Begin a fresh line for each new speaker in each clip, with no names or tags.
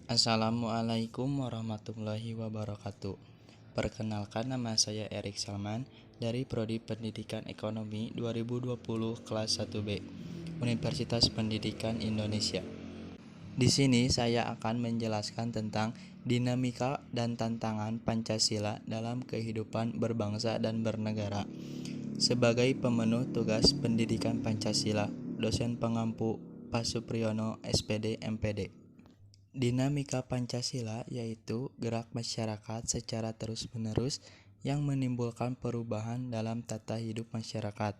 Assalamualaikum warahmatullahi wabarakatuh. Perkenalkan, nama saya Erik Salman dari Prodi Pendidikan Ekonomi 2020 kelas 1B Universitas Pendidikan Indonesia. Di sini saya akan menjelaskan tentang dinamika dan tantangan Pancasila dalam kehidupan berbangsa dan bernegara. Sebagai pemenuh tugas pendidikan Pancasila, dosen pengampu Pak Supriyono, SPD, MPD. Dinamika Pancasila yaitu gerak masyarakat secara terus-menerus yang menimbulkan perubahan dalam tata hidup masyarakat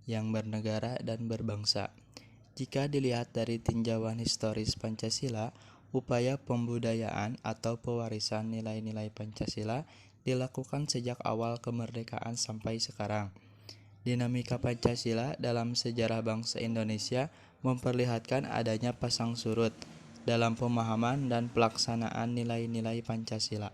yang bernegara dan berbangsa. Jika dilihat dari tinjauan historis Pancasila, upaya pembudayaan atau pewarisan nilai-nilai Pancasila dilakukan sejak awal kemerdekaan sampai sekarang. Dinamika Pancasila dalam sejarah bangsa Indonesia memperlihatkan adanya pasang surut dalam pemahaman dan pelaksanaan nilai-nilai Pancasila.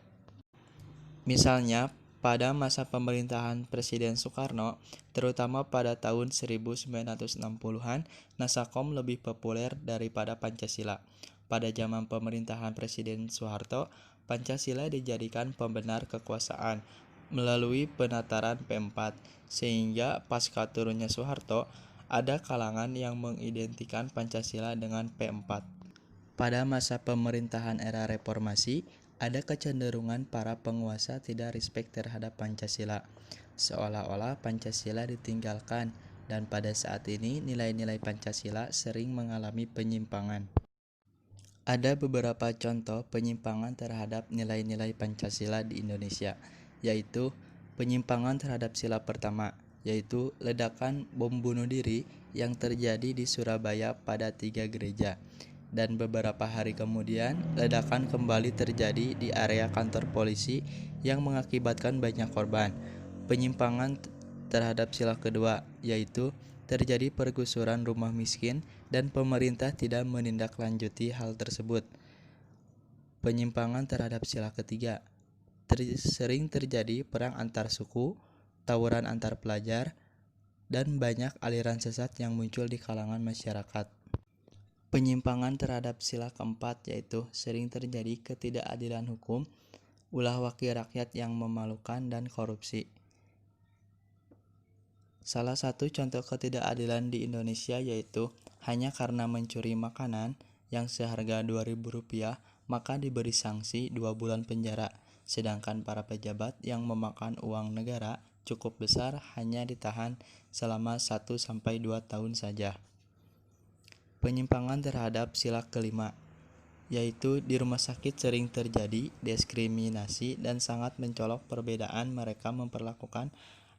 Misalnya, pada masa pemerintahan Presiden Soekarno, terutama pada tahun 1960-an, Nasakom lebih populer daripada Pancasila. Pada zaman pemerintahan Presiden Soeharto, Pancasila dijadikan pembenar kekuasaan melalui penataran P4, sehingga pasca turunnya Soeharto, ada kalangan yang mengidentikan Pancasila dengan P4. Pada masa pemerintahan era reformasi, ada kecenderungan para penguasa tidak respek terhadap Pancasila, seolah-olah Pancasila ditinggalkan, dan pada saat ini nilai-nilai Pancasila sering mengalami penyimpangan. Ada beberapa contoh penyimpangan terhadap nilai-nilai Pancasila di Indonesia, yaitu penyimpangan terhadap sila pertama, yaitu ledakan bom bunuh diri yang terjadi di Surabaya pada 3 gereja. Dan beberapa hari kemudian, ledakan kembali terjadi di area kantor polisi yang mengakibatkan banyak korban. Penyimpangan terhadap sila kedua, yaitu terjadi pergusuran rumah miskin dan pemerintah tidak menindaklanjuti hal tersebut. Penyimpangan terhadap sila ketiga, sering terjadi perang antar suku, tawuran antar pelajar, dan banyak aliran sesat yang muncul di kalangan masyarakat. Penyimpangan terhadap sila keempat, yaitu sering terjadi ketidakadilan hukum, ulah wakil rakyat yang memalukan, dan korupsi. Salah satu contoh ketidakadilan di Indonesia yaitu hanya karena mencuri makanan yang seharga Rp2.000 maka diberi sanksi 2 bulan penjara, sedangkan para pejabat yang memakan uang negara cukup besar hanya ditahan selama 1-2 tahun saja. Penyimpangan terhadap sila kelima, yaitu di rumah sakit sering terjadi diskriminasi dan sangat mencolok perbedaan mereka memperlakukan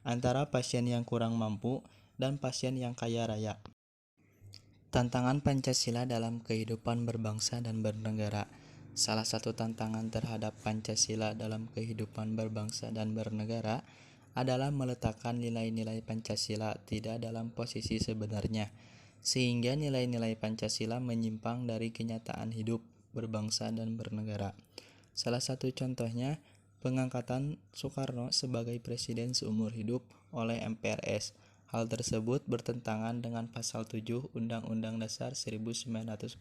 antara pasien yang kurang mampu dan pasien yang kaya raya. Tantangan Pancasila dalam kehidupan berbangsa dan bernegara. Salah satu tantangan terhadap Pancasila dalam kehidupan berbangsa dan bernegara adalah meletakkan nilai-nilai Pancasila tidak dalam posisi sebenarnya, sehingga nilai-nilai Pancasila menyimpang dari kenyataan hidup berbangsa dan bernegara. Salah satu contohnya, pengangkatan Soekarno sebagai presiden seumur hidup oleh MPRS. Hal tersebut bertentangan dengan pasal 7 Undang-Undang Dasar 1945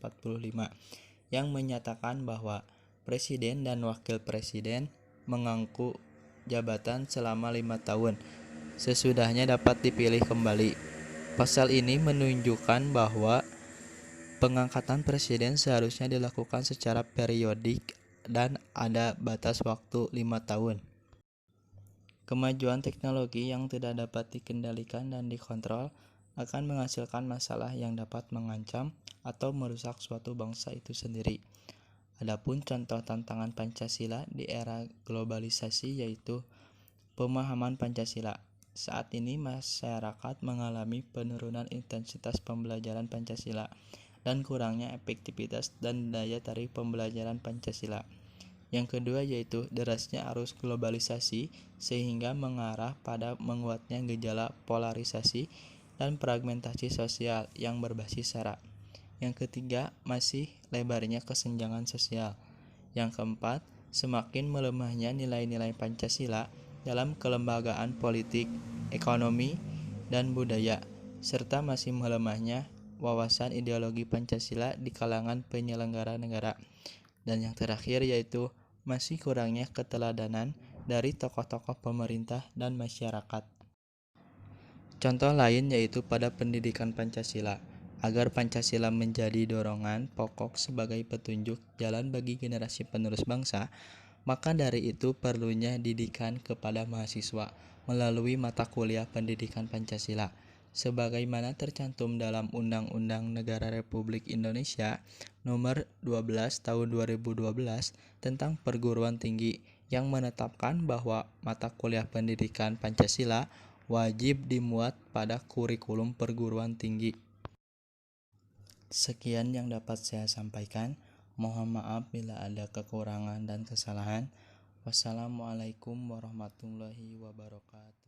yang menyatakan bahwa presiden dan wakil presiden mengangku jabatan selama 5 tahun, sesudahnya dapat dipilih kembali. Pasal ini menunjukkan bahwa pengangkatan presiden seharusnya dilakukan secara periodik dan ada batas waktu 5 tahun. Kemajuan teknologi yang tidak dapat dikendalikan dan dikontrol akan menghasilkan masalah yang dapat mengancam atau merusak suatu bangsa itu sendiri. Adapun contoh tantangan Pancasila di era globalisasi yaitu pemahaman Pancasila. Saat ini masyarakat mengalami penurunan intensitas pembelajaran Pancasila dan kurangnya efektivitas dan daya tarik pembelajaran Pancasila. Yang kedua yaitu derasnya arus globalisasi sehingga mengarah pada menguatnya gejala polarisasi dan fragmentasi sosial yang berbasis sara. Yang ketiga, masih lebarnya kesenjangan sosial. Yang keempat, semakin melemahnya nilai-nilai Pancasila dalam kelembagaan politik, ekonomi, dan budaya, serta masih melemahnya wawasan ideologi Pancasila di kalangan penyelenggara negara. Dan yang terakhir yaitu masih kurangnya keteladanan dari tokoh-tokoh pemerintah dan masyarakat. Contoh lain yaitu pada pendidikan Pancasila. Agar Pancasila menjadi dorongan pokok sebagai petunjuk jalan bagi generasi penerus bangsa, maka dari itu perlunya didikan kepada mahasiswa melalui mata kuliah pendidikan Pancasila. Sebagaimana tercantum dalam Undang-Undang Negara Republik Indonesia Nomor 12 Tahun 2012 tentang perguruan tinggi yang menetapkan bahwa mata kuliah pendidikan Pancasila wajib dimuat pada kurikulum perguruan tinggi. Sekian yang dapat saya sampaikan. Mohon maaf bila ada kekurangan dan kesalahan. Wassalamualaikum warahmatullahi wabarakatuh.